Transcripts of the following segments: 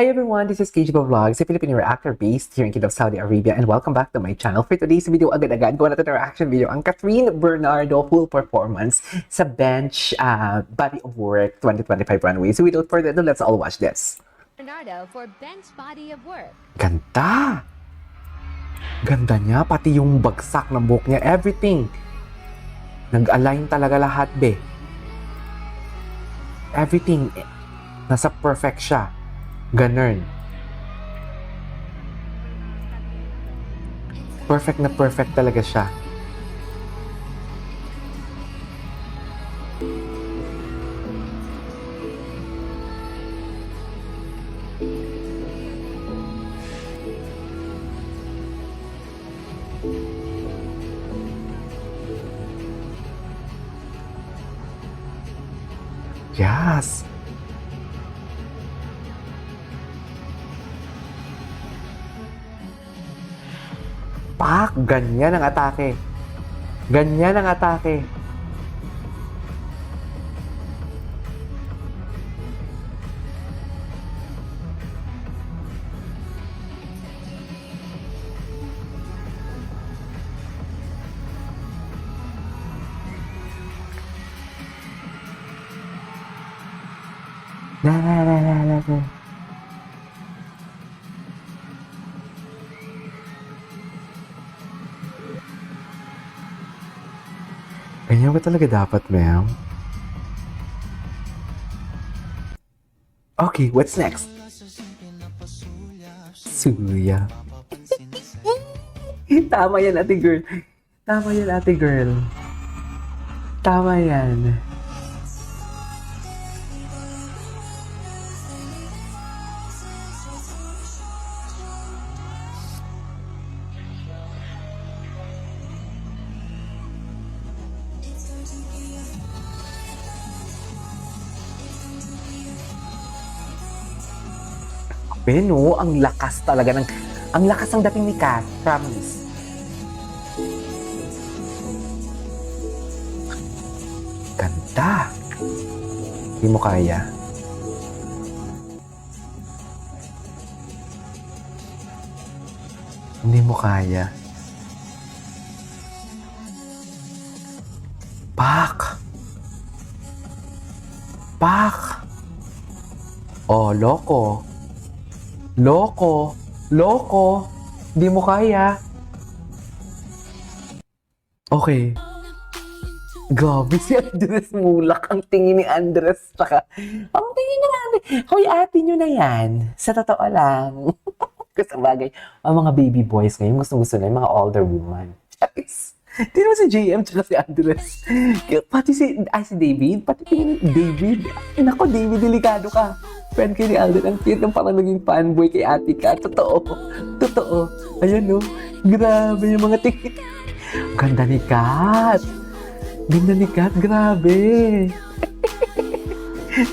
Hi everyone, this is KGB Vlogs, a Filipino reactor based here in Kingdom of Saudi Arabia, and welcome back to my channel. For today's video, agad-agad, gawa natin ang reaction video, ang Catherine Bernardo full performance sa Bench Body of Work 2025 runway. So without further ado, let's all watch this. Bernardo for Bench Body of Work. Ganda! Ganda niya, pati yung bagsak ng buhok niya, everything. Nag-align talaga lahat, be. Everything, nasa perfect siya. Ganun. Perfect na perfect talaga siya. Yes. Pak! Ganyan ang atake. Ganyan ang atake. La. Ganyan ba talaga dapat, ma'am? Okay, what's next? Suya. Tama yan, ate girl. Tama yan, ate girl. Tama yan. Pero ang lakas talaga ang lakas ng dating ni Kat, promise. Ganda. Hindi mo kaya. Hindi mo kaya. Pak. Pak. Oh, loko. Loko! Loko! Di mo kaya. Okay. Grabe si Andres Mulak. Ang tingin ni Andres. Tsaka, ang tingin ni Andres. Hoy, ate nyo na yan. Sa totoo lang. Kasi bagay, ang mga baby boys ngayon, gusto na yung mga older woman. Charis. Di naman si JM tsaka si Andres. Pati si David. Pati tingin ni David. Nako, David, delikado ka. Friend kay ni Alden, ang cute ng parang naging fanboy kay ate ka. Totoo. Totoo. Ayan no. Grabe yung mga tingin. Ganda ni Kat. Ganda ni Kat. Grabe.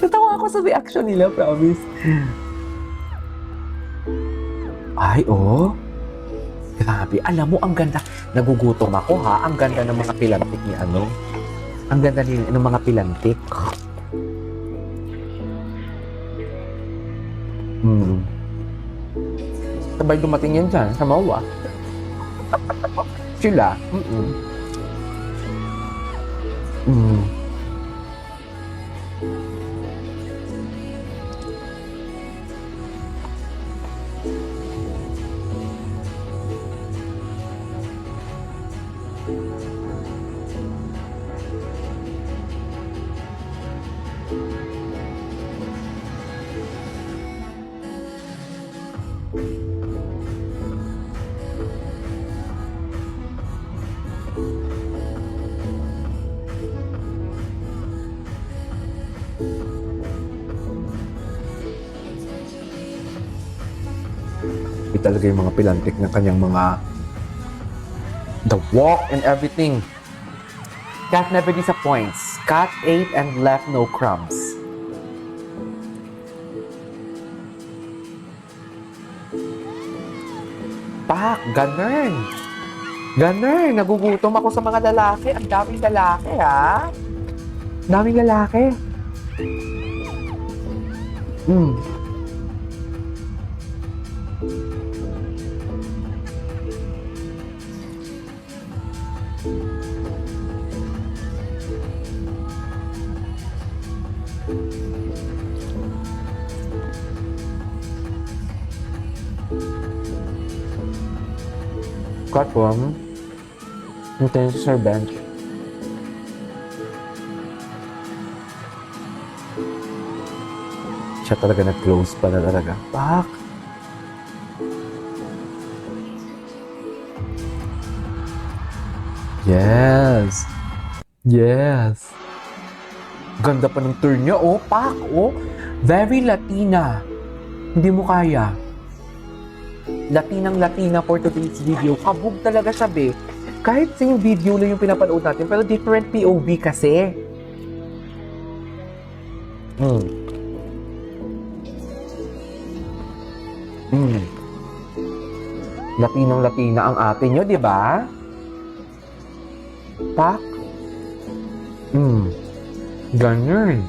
Natawa ako sa reaction nila, promise. Ay, oh. Grabe. Alam mo, ang ganda. Nagugutom ako, ha? Ang ganda ng mga pilantik ni ano. Ang ganda ng mga pilantik. Sabay dumating yan dyan sa Mawa. Sila. Ito talaga yung mga pilantik ng kanyang mga the walk and everything. Kat never disappoints. Kat ate and left no crumbs. Pak, ganun. Ganun, nagugutom ako sa mga lalaki. Ang daming lalaki, ha? Daming lalaki. Katwam. Hintayin sa Sir Bench. Siya talaga nag-close pala talaga. Pak! Yes! Yes! Ganda pa ng turn niya, oh! Pak! Oh! Very Latina. Hindi mo kaya. Latinang-Latina for today's video. Kabog talaga siya, be. Kahit sa yung video lang yung pinapanood natin, pero different POV kasi. Latinang-Latina ang ate nyo, di ba? Pak? Ganyan.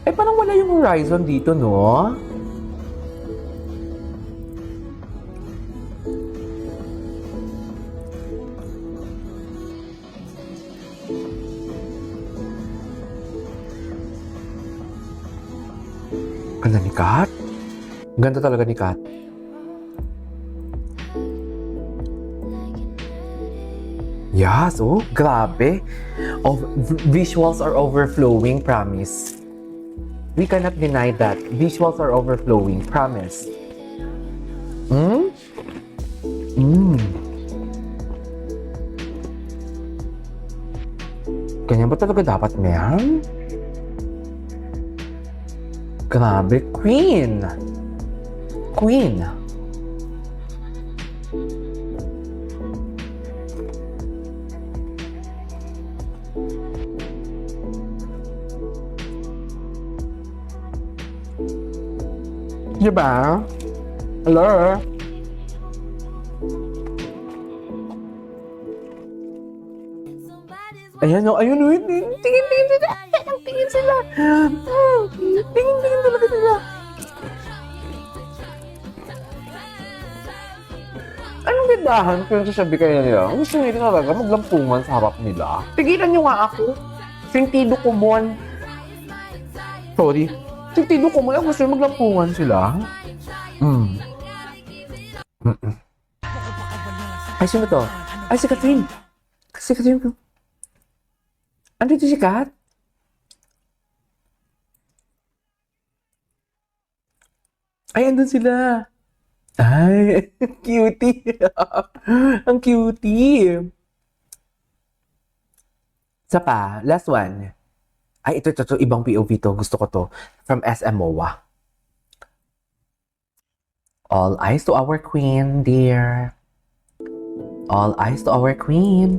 Eh, parang wala yung horizon dito, no? Ganda ni Kat. Ganda talaga ni Kat. Yes, oh, grabe. Visuals are overflowing, promise. We cannot deny that. Visuals are overflowing, promise. Ganyan ba talaga dapat, ma'am? Grabe, Queen! Queen! Diba? Hello? Ayan o, ayun o, tingin sila! Tingin sila! Tingin talaga sila! Anong gandahan kung sasabi kayo nila? Gusto nila talaga maglampungan sa harap nila. Tigilan nyo nga ako. Sentido komon. Sorry. Sentido komon. Ako gusto maglampungan sila. Ay, sino to? Ay, si Catherine. Si Catherine ko. Andito si Kat? Ay, andun sila. Ay, cutie. Ang cutie. Isa pa, last one. Ay, ito, ibang POV to. Gusto ko to. From SM MOA. All eyes to our queen, dear. All eyes to our queen.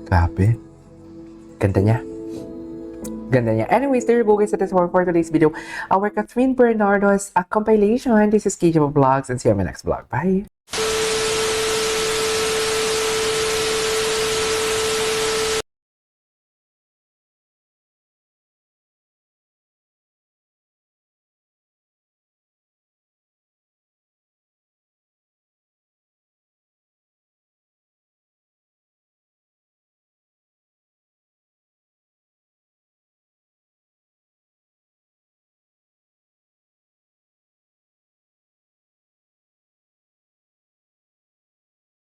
Grabe. Ganda niya. Ganda niya. Anyways, there you go guys. That is all for today's video. Our Catherine Bernardo's a compilation. This is KJ Vlogs and see you on my next vlog. Bye!